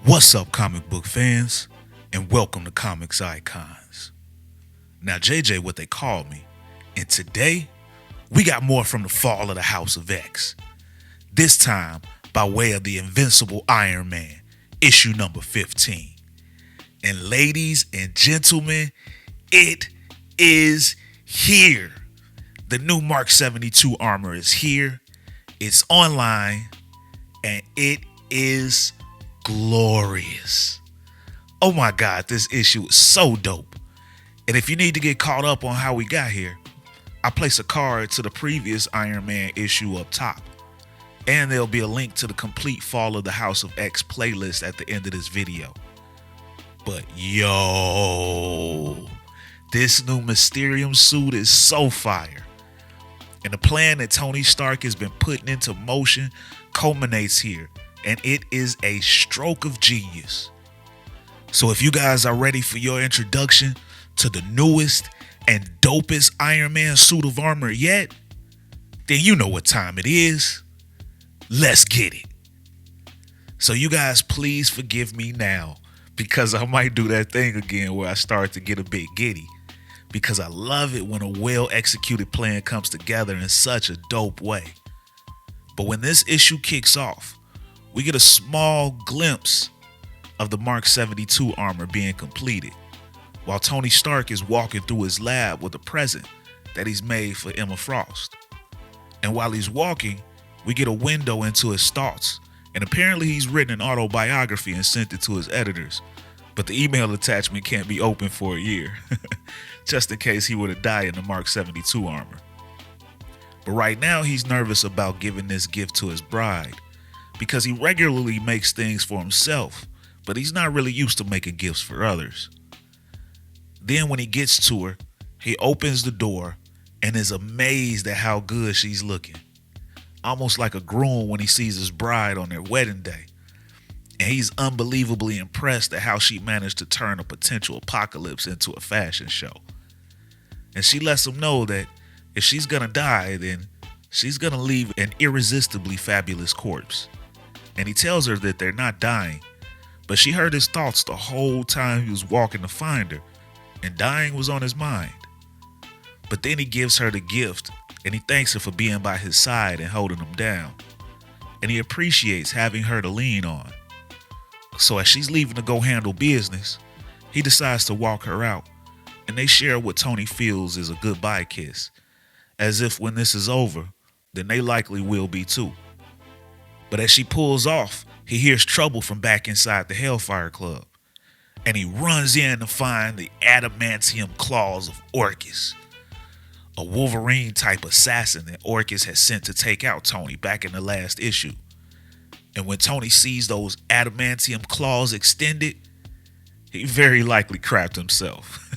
What's up, comic book fans, and welcome to Comics Icons. Now, JJ, what they call me, and today we got more from the fall of the House of X. This time by way of the Invincible Iron Man, issue number 15. And ladies and gentlemen, it is here. The new Mark 72 armor is here. It's online, and it is glorious. Oh my God, this issue is so dope. And if you need to get caught up on how we got here, I place a card to the previous Iron Man issue up top. And there'll be a link to the complete Fall of the House of X playlist at the end of this video. But yo, this new Mysterium suit is so fire. And the plan that Tony Stark has been putting into motion culminates here. And it is a stroke of genius. So if you guys are ready for your introduction to the newest and dopest Iron Man suit of armor yet, then you know what time it is. Let's get it. So you guys please forgive me now, because I might do that thing again where I start to get a bit giddy, because I love it when a well-executed plan comes together in such a dope way. But when this issue kicks off, we get a small glimpse of the Mark 72 armor being completed, while Tony Stark is walking through his lab with a present that he's made for Emma Frost. And while he's walking, we get a window into his thoughts, and apparently he's written an autobiography and sent it to his editors, but the email attachment can't be opened for a year, just in case he were to die in the Mark 72 armor. But right now he's nervous about giving this gift to his bride, because he regularly makes things for himself, but he's not really used to making gifts for others. Then when he gets to her, he opens the door and is amazed at how good she's looking. Almost like a groom when he sees his bride on their wedding day. And he's unbelievably impressed at how she managed to turn a potential apocalypse into a fashion show. And she lets him know that if she's gonna die, then she's gonna leave an irresistibly fabulous corpse. And he tells her that they're not dying, but she heard his thoughts the whole time he was walking to find her, and dying was on his mind. But then he gives her the gift, and he thanks her for being by his side and holding him down. And he appreciates having her to lean on. So as she's leaving to go handle business, he decides to walk her out, and they share what Tony feels is a goodbye kiss, as if when this is over, then they likely will be too. But as she pulls off, he hears trouble from back inside the Hellfire Club, and he runs in to find the adamantium claws of Orchis, a Wolverine-type assassin that Orchis had sent to take out Tony back in the last issue. And when Tony sees those adamantium claws extended, he very likely crapped himself.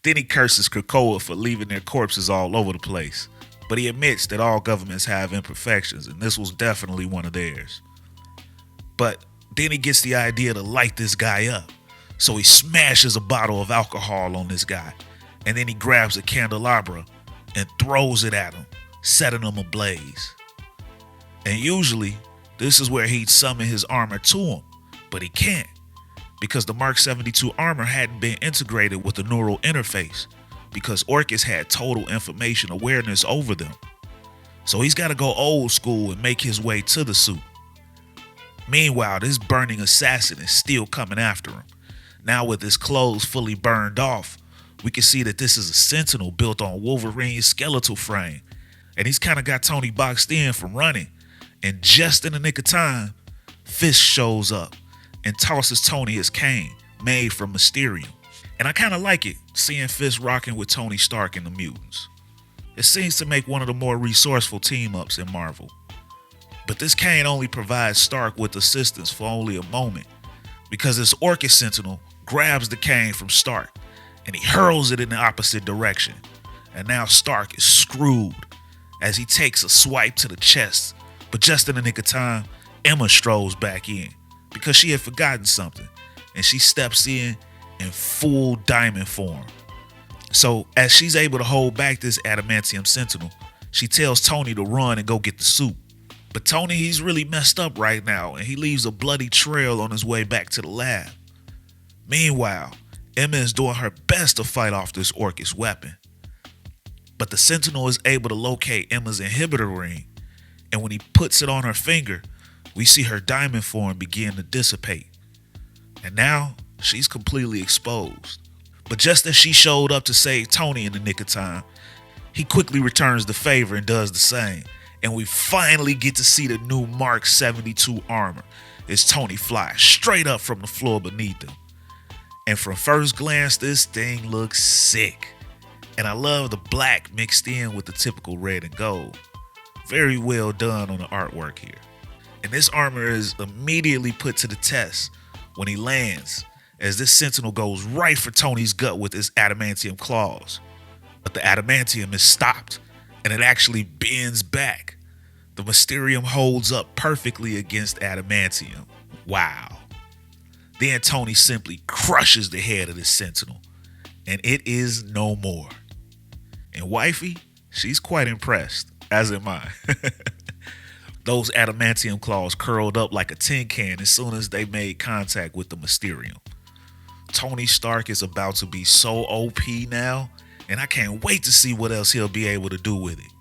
Then he curses Krakoa for leaving their corpses all over the place. But he admits that all governments have imperfections, and this was definitely one of theirs. But then he gets the idea to light this guy up. So he smashes a bottle of alcohol on this guy, and then he grabs a candelabra and throws it at him, setting him ablaze. And usually, this is where he'd summon his armor to him, but he can't, because the Mark 72 armor hadn't been integrated with the neural interface, because Orchis had total information awareness over them. So he's got to go old school and make his way to the suit. Meanwhile, this burning assassin is still coming after him. Now with his clothes fully burned off, we can see that this is a sentinel built on Wolverine's skeletal frame. And he's kind of got Tony boxed in from running. And just in the nick of time, Fist shows up and tosses Tony his cane, made from Mysterium. And I kind of like it, seeing Fist rocking with Tony Stark and the mutants. It seems to make one of the more resourceful team-ups in Marvel. But this cane only provides Stark with assistance for only a moment, because this Orchis Sentinel grabs the cane from Stark and he hurls it in the opposite direction. And now Stark is screwed as he takes a swipe to the chest. But just in the nick of time, Emma strolls back in because she had forgotten something, and she steps in full diamond form. So as she's able to hold back this adamantium sentinel, she tells Tony to run and go get the suit. But Tony, he's really messed up right now, and he leaves a bloody trail on his way back to the lab. Meanwhile, Emma is doing her best to fight off this Orcus weapon. But the Sentinel is able to locate Emma's inhibitor ring, and when he puts it on her finger, we see her diamond form begin to dissipate. And now, she's completely exposed. But just as she showed up to save Tony in the nick of time, he quickly returns the favor and does the same. And we finally get to see the new Mark 72 armor as Tony flies straight up from the floor beneath him. And from first glance, this thing looks sick. And I love the black mixed in with the typical red and gold. Very well done on the artwork here. And this armor is immediately put to the test when he lands, as this Sentinel goes right for Tony's gut with his adamantium claws. But the adamantium is stopped, and it actually bends back. The Mysterium holds up perfectly against adamantium. Wow. Then Tony simply crushes the head of this Sentinel, and it is no more. And wifey, she's quite impressed, as am I. Those adamantium claws curled up like a tin can as soon as they made contact with the Mysterium. Tony Stark is about to be so OP now, and I can't wait to see what else he'll be able to do with it.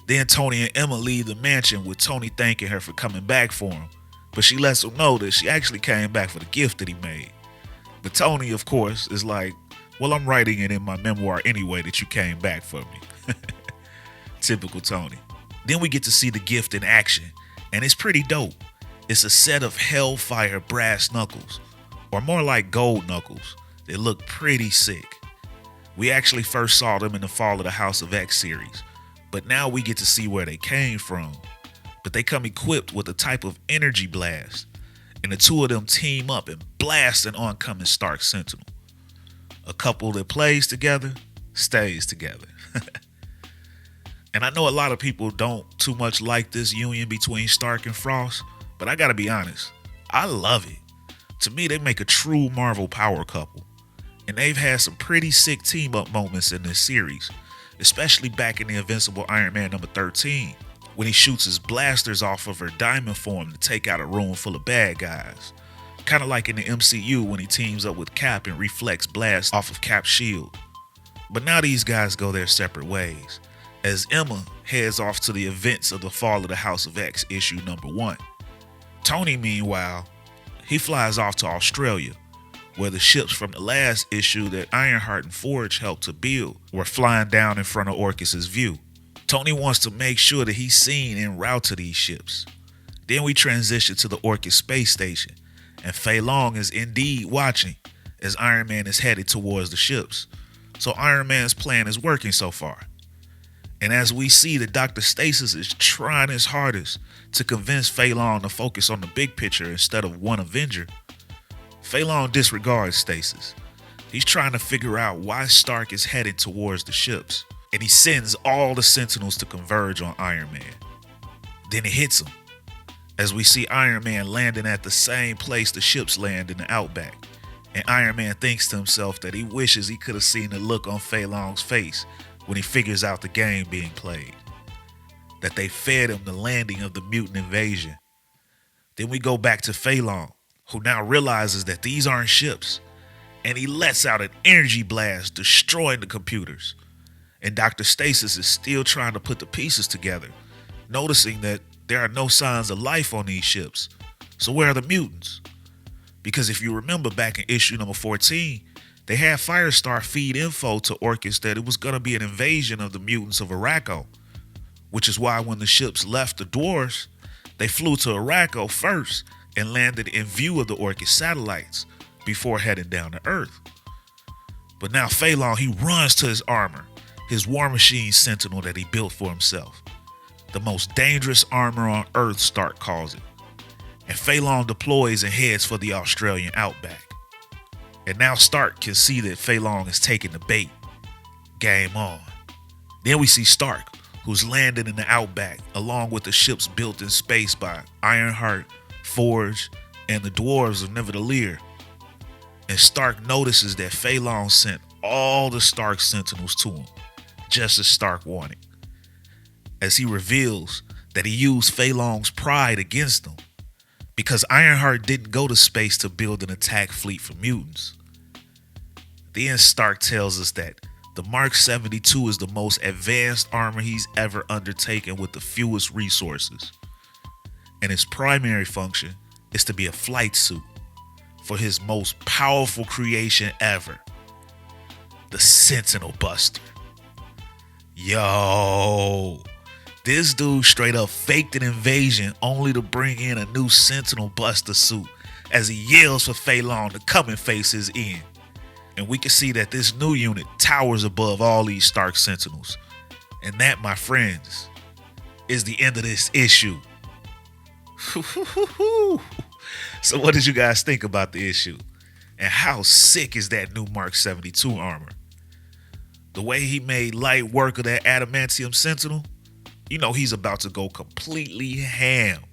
Then Tony and Emma leave the mansion with Tony thanking her for coming back for him, but she lets him know that she actually came back for the gift that he made. But Tony, of course, is like, well, I'm writing it in my memoir anyway that you came back for me. Typical Tony. Then we get to see the gift in action, and it's pretty dope. It's a set of Hellfire brass knuckles, or more like gold knuckles. They look pretty sick. We actually first saw them in the Fall of the House of X series, but now we get to see where they came from. But they come equipped with a type of energy blast, and the two of them team up and blast an oncoming Stark Sentinel. A couple that plays together stays together. And I know a lot of people don't too much like this union between Stark and Frost, but I gotta be honest, I love it. To me, they make a true Marvel power couple, and they've had some pretty sick team up moments in this series, especially back in the Invincible Iron Man number 13, when he shoots his blasters off of her diamond form to take out a room full of bad guys. Kind of like in the MCU when he teams up with Cap and reflects blasts off of Cap's shield. But now these guys go their separate ways, as Emma heads off to the events of the Fall of the House of X issue number 1. Tony, meanwhile, he flies off to Australia, where the ships from the last issue that Ironheart and Forge helped to build were flying down in front of Orcus's view. Tony wants to make sure that he's seen en route to these ships. Then we transition to the Orcus space station, and Fei Long is indeed watching as Iron Man is headed towards the ships. So Iron Man's plan is working so far. And as we see that Dr. Stasis is trying his hardest to convince Fei Long to focus on the big picture instead of one Avenger, Fei Long disregards Stasis. He's trying to figure out why Stark is headed towards the ships, and he sends all the Sentinels to converge on Iron Man. Then it hits him, as we see Iron Man landing at the same place the ships land in the Outback, and Iron Man thinks to himself that he wishes he could have seen the look on Fei Long's face when he figures out the game being played, that they fed him the landing of the mutant invasion. Then we go back to Fei Long, who now realizes that these aren't ships, and he lets out an energy blast, destroying the computers. And Dr. Stasis is still trying to put the pieces together, noticing that there are no signs of life on these ships. So where are the mutants? Because if you remember back in issue number 14, they had Firestar feed info to Orcus that it was going to be an invasion of the mutants of Araco, which is why when the ships left the dwarves, they flew to Araco first and landed in view of the Orcus satellites before heading down to Earth. But now Fei Long, he runs to his armor, his War Machine Sentinel that he built for himself. The most dangerous armor on Earth, Stark calls it. And Fei Long deploys and heads for the Australian Outback. And now Stark can see that Fei Long is taking the bait. Game on. Then we see Stark, who's landed in the Outback, along with the ships built in space by Ironheart, Forge, and the dwarves of Nidavellir. And Stark notices that Fei Long sent all the Stark Sentinels to him, just as Stark wanted. As he reveals that he used Fei Long's pride against him because Ironheart didn't go to space to build an attack fleet for mutants. Then Stark tells us that the Mark 72 is the most advanced armor he's ever undertaken with the fewest resources. And its primary function is to be a flight suit for his most powerful creation ever, the Sentinel Buster. Yo, this dude straight up faked an invasion only to bring in a new Sentinel Buster suit as he yells for Fei Long to come and face his end. And we can see that this new unit towers above all these Stark Sentinels. And that, my friends, is the end of this issue. So what did you guys think about the issue? And how sick is that new Mark 72 armor? The way he made light work of that adamantium sentinel, you know he's about to go completely ham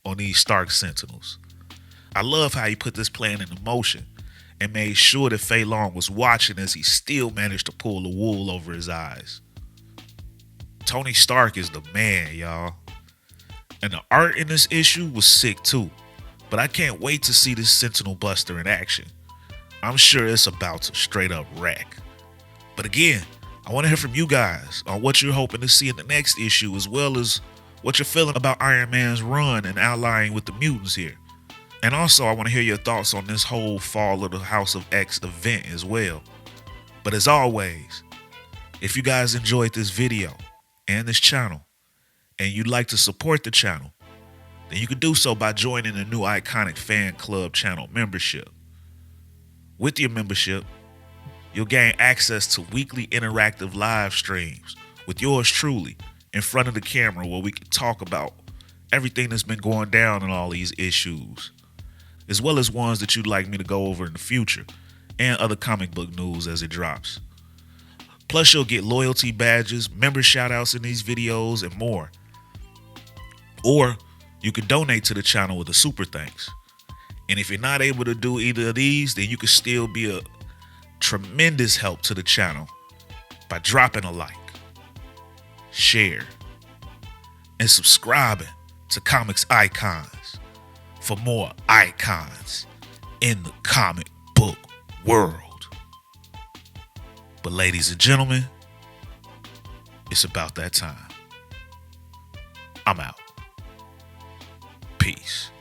on these Stark Sentinels. I love how he put this plan into motion and made sure that Fei Long was watching as he still managed to pull the wool over his eyes. Tony Stark is the man, y'all. And the art in this issue was sick too. But I can't wait to see this Sentinel Buster in action. I'm sure it's about to straight up wreck. But again, I want to hear from you guys on what you're hoping to see in the next issue, as well as what you're feeling about Iron Man's run and allying with the mutants here. And also, I want to hear your thoughts on this whole Fall of the House of X event as well. But as always, if you guys enjoyed this video and this channel, and you'd like to support the channel, then you can do so by joining the new Iconic Fan Club channel membership. With your membership, you'll gain access to weekly interactive live streams with yours truly in front of the camera, where we can talk about everything that's been going down in all these issues, as well as ones that you'd like me to go over in the future, and other comic book news as it drops. Plus, you'll get loyalty badges, member shoutouts in these videos, and more. Or you can donate to the channel with a super thanks. And if you're not able to do either of these, then you can still be a tremendous help to the channel by dropping a like, share, and subscribing to Comics Icons for more icons in the comic book world. But ladies and gentlemen, it's about that time. I'm out. Peace.